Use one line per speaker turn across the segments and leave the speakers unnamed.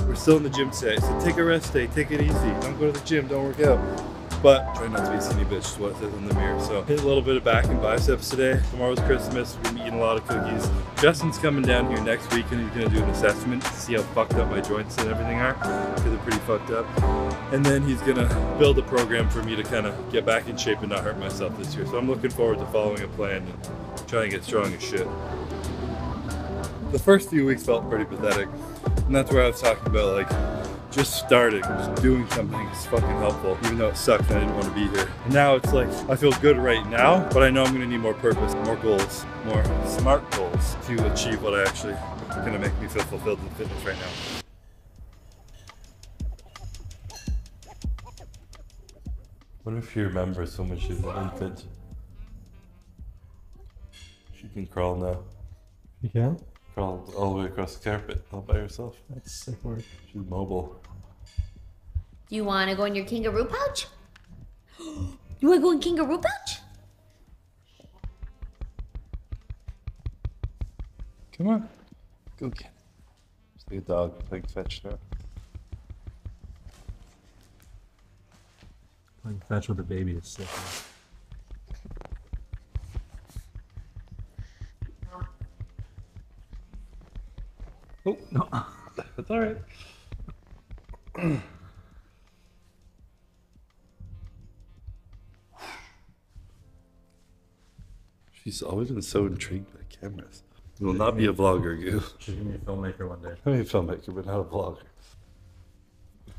We're still in the gym today, so take a rest day, take it easy. Don't go to the gym, don't work out. But try not to be a skinny bitch is what it says in the mirror. So hit a little bit of back and biceps today. Tomorrow's Christmas, we're gonna be eating a lot of cookies. Justin's coming down here next week and he's gonna do an assessment to see how fucked up my joints and everything are, because they're pretty fucked up. And then he's gonna build a program for me to kind of get back in shape and not hurt myself this year. So I'm looking forward to following a plan and trying to get strong as shit. The first few weeks felt pretty pathetic. And that's where I was talking about, like, just starting, just doing something is fucking helpful, even though it sucked and I didn't want to be here. And now it's like, I feel good right now, but I know I'm gonna need more purpose, more goals, more smart goals to achieve what I actually gonna make me feel fulfilled in fitness right now. What if you remember so much she's an infant? She can crawl now.
You can?
Crawl all the way across the carpet all by herself.
That's sick work.
She's mobile.
Do you want to go in your kangaroo pouch? You want to go in kangaroo pouch?
Come on. Go get it. It's like a dog playing fetch now.
Playing fetch with a baby is sick.
Oh, no. That's alright. She's always been so intrigued by cameras. You will not be a vlogger, Goo.
She's gonna be a filmmaker one day.
I mean, a filmmaker, but not a vlogger. Look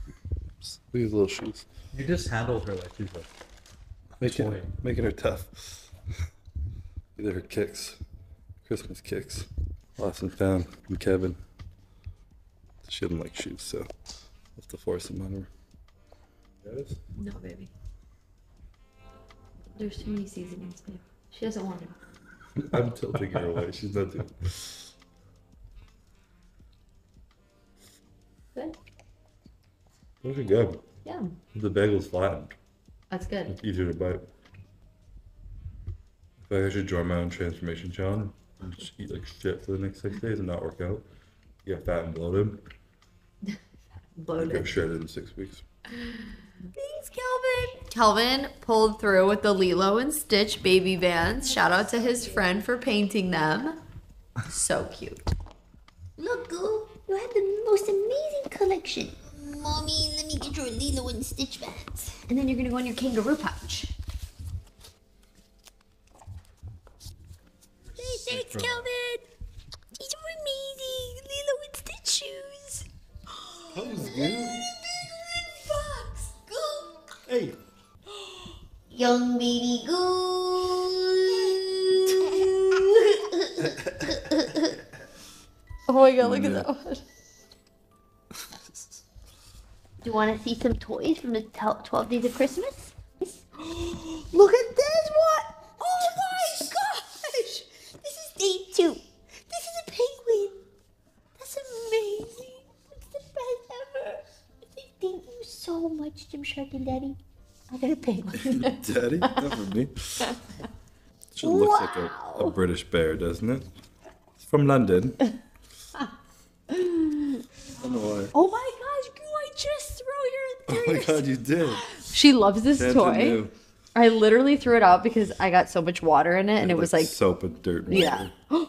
at these little shoes.
You just handled her like she's a
Making her tough. These are her kicks. Christmas kicks. Lost and found from Kevin. She doesn't like shoes, so I'll have to force them on her. Yes?
No, baby. There's too many seasonings, babe. She doesn't want it.
I'm tilting her away. She's not doing it.
Good?
Those are good.
Yeah.
The bagel's flattened.
That's good.
It's easier to bite. I feel like I should join my own transformation challenge and just eat like shit for the next 6 days and not work out. Get fat and bloated.
Bloated.
Go shredded in 6 weeks.
Thanks, Kelvin. Kelvin pulled through with the Lilo and Stitch baby vans. Shout out to his friend for painting them. So cute. Look, Goo, you had the most amazing collection. Mommy, let me get your Lilo and Stitch vans. And then you're gonna go in your kangaroo pouch. Hey, thanks, Kelvin. These are amazing Lilo and Stitch shoes.
That was good.
Fox, Goo.
Hey.
Young baby Goo. Oh my god, look at that one. Do you want to see some toys from the 12 Days of Christmas? Look at this one! Oh my gosh! This is day 2. This is a penguin. That's amazing. It's the best ever. Thank you so much, Jim Shark and Daddy. I got a penguin.
Daddy? Not for me. She looks like a British bear, doesn't it? It's from London. I don't know why.
Oh my gosh, Goo, I just threw your
Oh my god, you did.
She loves this
Santa
toy.
knew.
I literally threw it out because I got so much water in it and it was like
soap and dirt. And
yeah.
water.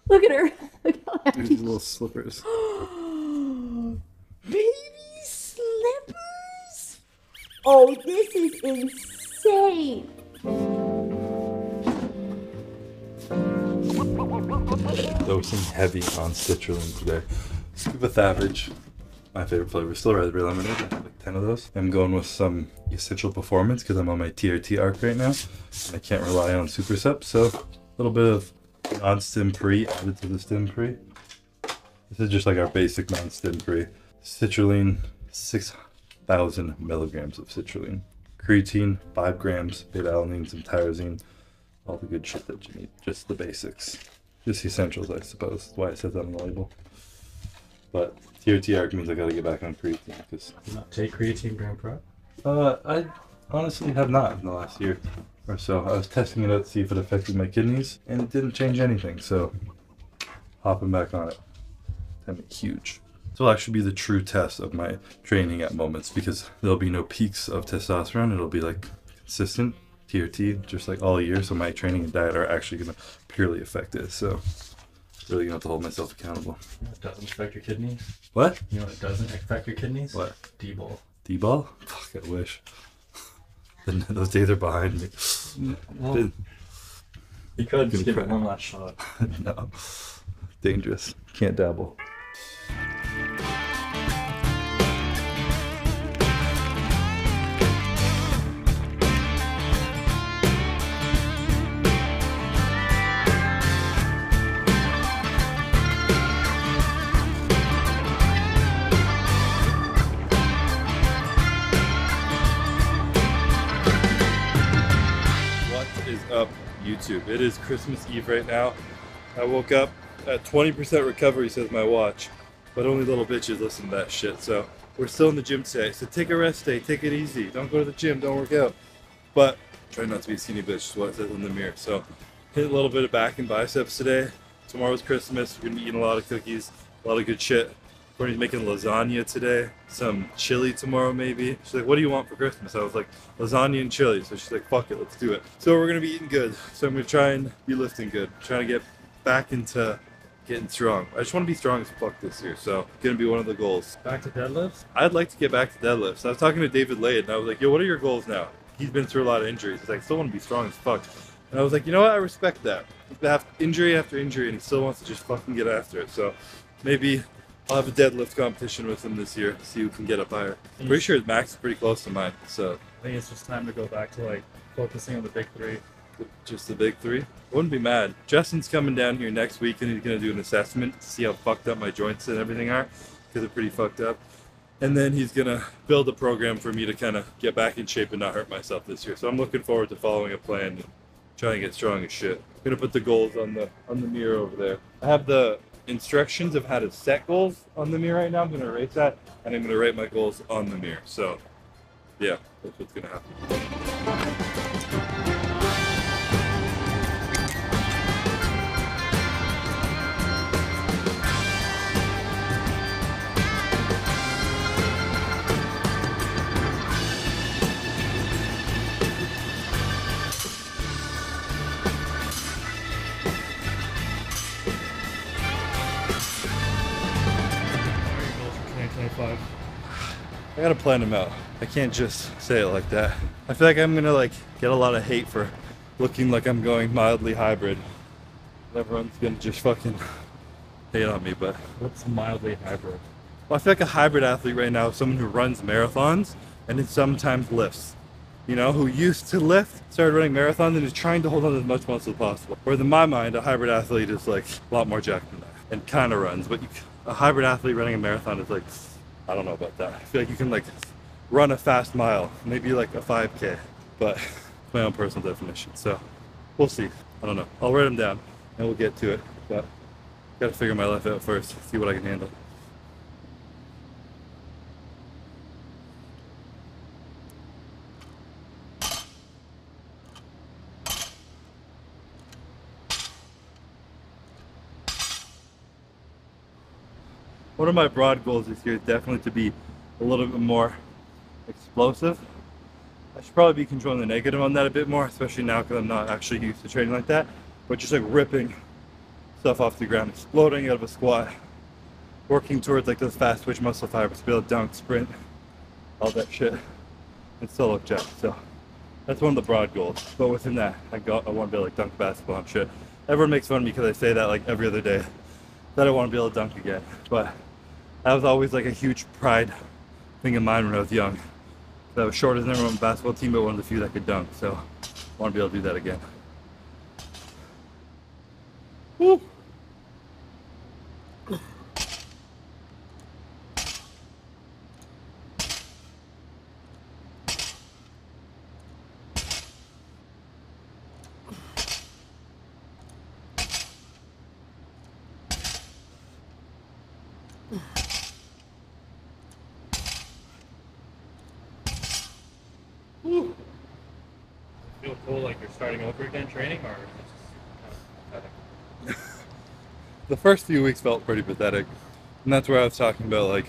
Look at her. Look how happy.
These little slippers.
Baby slippers. Oh, this is insane.
Dosing heavy on citrulline today. Scuba Savage, my favorite flavor, still raspberry lemonade. I have like 10 of those. I'm going with some Essential Performance because I'm on my TRT arc right now. And I can't rely on Super Sup, so a little bit of non-stim pre added to the stim pre. This is just like our basic non-stim pre. Citrulline, 6,000 milligrams of citrulline. Creatine, 5 grams. Beta-alanine, some tyrosine. All the good shit that you need. Just the basics. Just essentials, I suppose. That's why it says that on the label. But TRT arc means I gotta get back on creatine because
Do you not take creatine Grand Prep?
I honestly have not in the last year. or so. I was testing it out to see if it affected my kidneys, and it didn't change anything, so hopping back on it. That'd be huge. This will actually be the true test of my training at moments, because there'll be no peaks of testosterone. It'll be like consistent TRT, just like all year. So my training and diet are actually going to purely affect it. So really gonna have to hold myself accountable.
You know what doesn't affect your kidneys?
What?
You know what doesn't affect your kidneys?
What?
D-ball.
D-ball? Fuck, I wish. Those days are behind me.
Well, you could just give it one last shot.
No. Dangerous. Can't dabble. Up YouTube. It is Christmas Eve right now. I woke up at 20% recovery, says my watch, but only little bitches listen to that shit. So we're still in the gym today. So take a rest day, take it easy. Don't go to the gym, don't work out. But try not to be a skinny bitch, is what it says in the mirror. So hit a little bit of back and biceps today. Tomorrow's Christmas. We're gonna be eating a lot of cookies, a lot of good shit. Courtney's making lasagna today, some chili tomorrow maybe. She's like, what do you want for Christmas? I was like, lasagna and chili. So she's like, fuck it, let's do it. So we're gonna be eating good. So I'm gonna try and be lifting good. Trying to get back into getting strong. I just want to be strong as fuck this year. So gonna be one of the goals.
Back to deadlifts?
I'd like to get back to deadlifts. I was talking to David Lade and I was like, yo, what are your goals now? He's been through a lot of injuries. He's like, I still want to be strong as fuck. And I was like, you know what? I respect that. He's been injury after injury and he still wants to just fucking get after it. So maybe I'll have a deadlift competition with him this year, see who can get up higher. I'm pretty sure his max is pretty close to mine, so.
I think it's just time to go back to like focusing on the big three.
Just the big three? I wouldn't be mad. Justin's coming down here next week and he's gonna do an assessment to see how fucked up my joints and everything are, because they're pretty fucked up. And then he's gonna build a program for me to kind of get back in shape and not hurt myself this year. So I'm looking forward to following a plan and trying to get strong as shit. I'm gonna put the goals on the mirror over there. I have the instructions of how to set goals on the mirror right now. I'm going to erase that and I'm going to write my goals on the mirror. So yeah, that's what's going to happen. I gotta plan them out. I can't just say it like that. I feel like I'm gonna like get a lot of hate for looking like I'm going mildly hybrid. Everyone's gonna just fucking hate on me, but
what's mildly hybrid?
Well, I feel like a hybrid athlete right now is someone who runs marathons and then sometimes lifts. You know, who used to lift, started running marathons and is trying to hold on to as much muscle as possible. Whereas in my mind, a hybrid athlete is like a lot more jacked than that and kind of runs. But a hybrid athlete running a marathon is like, I don't know about that. I feel like you can like run a fast mile, maybe like a 5K, but it's my own personal definition. So we'll see. I don't know. I'll write them down and we'll get to it. But gotta figure my life out first, see what I can handle. One of my broad goals this year is definitely to be a little bit more explosive. I should probably be controlling the negative on that a bit more, especially now because I'm not actually used to training like that. But just like ripping stuff off the ground, exploding out of a squat, working towards like those fast twitch muscle fibers to be able to dunk, sprint, all that shit, and still look jacked. So that's one of the broad goals. But within that, I want to be able to like dunk basketball and shit. Everyone makes fun of me because I say that like every other day, that I want to be able to dunk again. But that was always like a huge pride thing of mine when I was young. I was short as everyone on the basketball team, but one of the few that could dunk. So I want to be able to do that again. Woo.
Feel cool like you're you're starting over again training, or it's kind of pathetic?
The first few weeks felt pretty pathetic, and that's where I was talking about, like,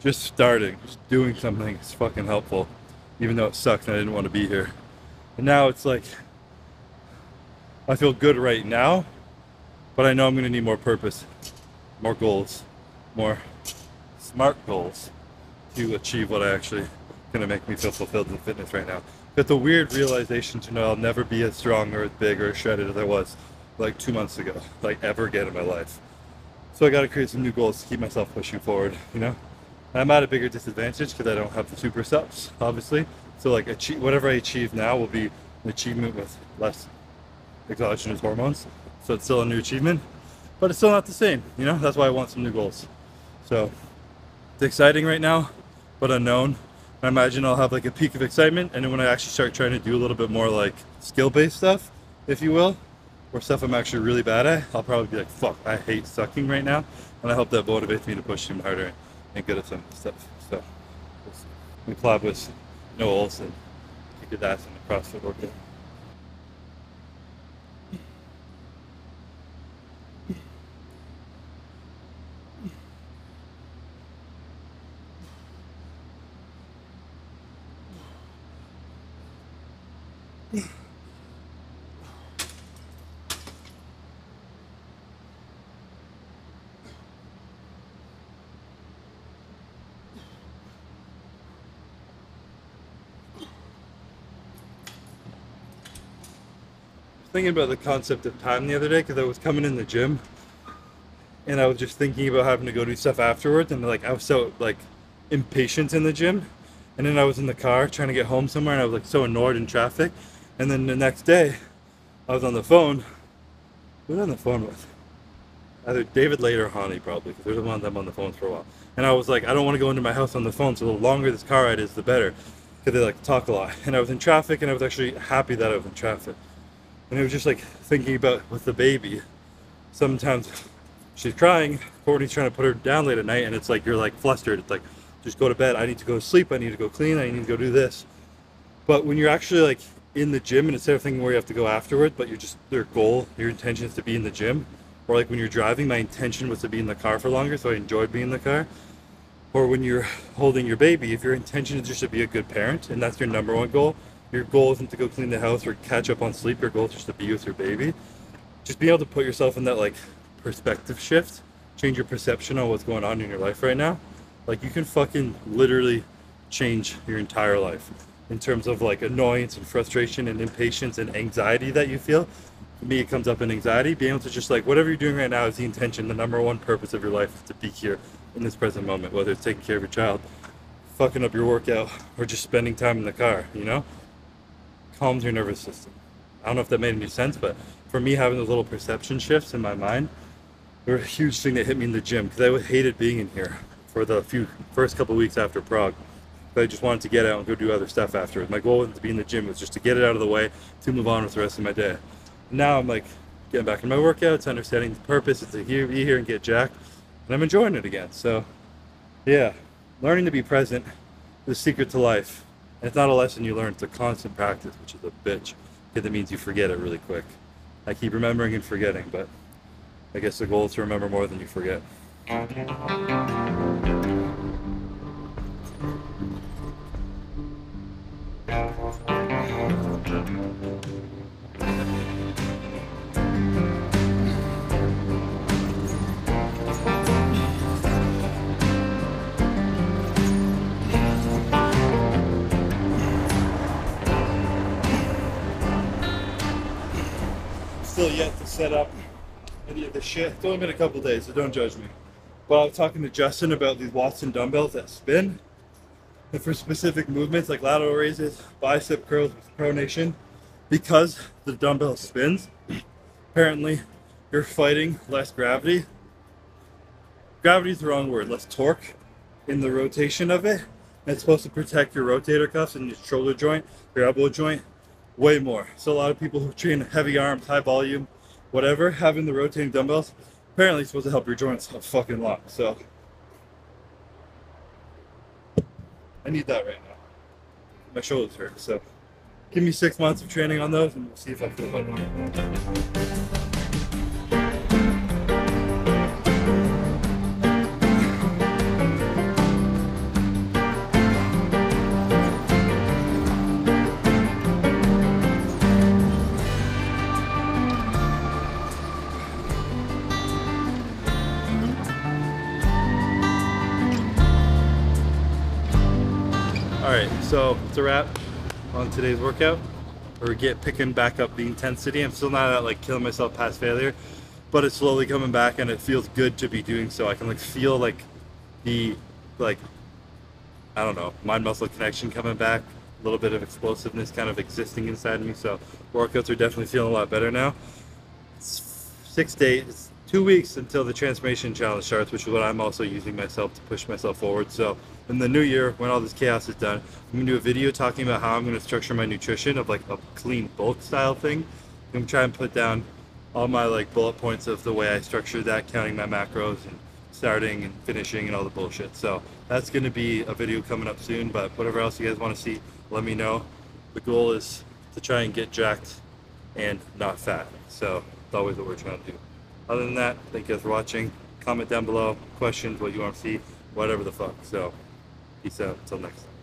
just starting, just doing something is fucking helpful, even though it sucks and I didn't want to be here. And now it's like, I feel good right now, but I know I'm going to need more purpose, more goals, more smart goals to achieve what I actually going to make me feel fulfilled in fitness right now. But the weird realization to know I'll never be as strong or as big or as shredded as I was like 2 months ago, like ever again in my life. So I got to create some new goals to keep myself pushing forward, you know? And I'm at a bigger disadvantage because I don't have the super subs, obviously. So like whatever I achieve now will be an achievement with less exogenous hormones. So it's still a new achievement, but it's still not the same, you know? That's why I want some new goals. So it's exciting right now, but unknown. I imagine I'll have like a peak of excitement, and then when I actually start trying to do a little bit more like skill-based stuff, if you will, or stuff I'm actually really bad at, I'll probably be like, fuck, I hate sucking right now. And I hope that motivates me to push even harder and good at some stuff. So we'll see. We collab with Noah Olson, kick his ass in the CrossFit workout. Thinking about the concept of time the other day because I was coming in the gym and I was just thinking about having to go do stuff afterwards, and like I was so like impatient in the gym, and then I was in the car trying to get home somewhere and I was like so annoyed in traffic, and then the next day I was on the phone. Who was I on the phone with? Either David Lade or Hani, probably, because they're the ones I'm on the phone for a while. And I was like, I don't want to go into my house on the phone, so the longer this car ride is the better, because they like to talk a lot. And I was in traffic, and I was actually happy that I was in traffic. And it was just like thinking about with the baby, sometimes she's crying, Courtney's trying to put her down late at night, and it's like you're like flustered. It's like, just go to bed, I need to go to sleep, I need to go clean, I need to go do this. But when you're actually like in the gym, and instead of thinking where you have to go afterward, but you're just, your goal, your intention is to be in the gym, or like when you're driving, my intention was to be in the car for longer, so I enjoyed being in the car. Or when you're holding your baby, if your intention is just to be a good parent, and that's your number one goal, your goal isn't to go clean the house or catch up on sleep, your goal is just to be with your baby. Just being able to put yourself in that like perspective shift, change your perception on what's going on in your life right now. Like you can fucking literally change your entire life in terms of like annoyance and frustration and impatience and anxiety that you feel. For me, it comes up in anxiety. Being able to just like, whatever you're doing right now is the intention, the number one purpose of your life is to be here in this present moment, whether it's taking care of your child, fucking up your workout, or just spending time in the car, you know? Calms your nervous system. I don't know if that made any sense, but for me, having those little perception shifts in my mind were a huge thing that hit me in the gym, because I hated being in here for the first couple weeks after Prague. But I just wanted to get out and go do other stuff afterwards. My goal wasn't to be in the gym, it was just to get it out of the way to move on with the rest of my day. And now I'm like getting back in my workouts, understanding the purpose is to be here and get jacked, and I'm enjoying it again. So yeah, learning to be present is the secret to life. And it's not a lesson you learn, it's a constant practice, which is a bitch, because it means you forget it really quick. I keep remembering and forgetting, but I guess the goal is to remember more than you forget. Still yet to set up any of the shit. It's only been a couple days, so don't judge me. But I was talking to Justin about these Watson dumbbells that spin. And for specific movements like lateral raises, bicep curls with pronation, because the dumbbell spins, apparently you're fighting less gravity. Gravity is the wrong word, less torque in the rotation of it. And it's supposed to protect your rotator cuffs and your shoulder joint, your elbow joint, way more. So a lot of people who train heavy arms, high volume, whatever, having the rotating dumbbells, apparently it's supposed to help your joints a fucking lot. So I need that right now. My shoulders hurt, so Give me 6 months of training on those and we'll see if I feel better. Alright, so it's a wrap on today's workout. Or picking back up the intensity. I'm still not at like killing myself past failure, but it's slowly coming back and it feels good to be doing so. I can like feel like the I don't know, mind muscle connection coming back, a little bit of explosiveness kind of existing inside me. So workouts are definitely feeling a lot better now. It's 6 days, it's 2 weeks until the transformation challenge starts, which is what I'm also using myself to push myself forward. So in the new year, when all this chaos is done, I'm gonna do a video talking about how I'm gonna structure my nutrition of like a clean bulk style thing. I'm gonna try and put down all my like bullet points of the way I structure that, counting my macros and starting and finishing and all the bullshit. So that's gonna be a video coming up soon, but whatever else you guys wanna see, let me know. The goal is to try and get jacked and not fat. So it's always what we're trying to do. Other than that, thank you guys for watching. Comment down below, questions, what you want to see, whatever the fuck. So peace out, until next time.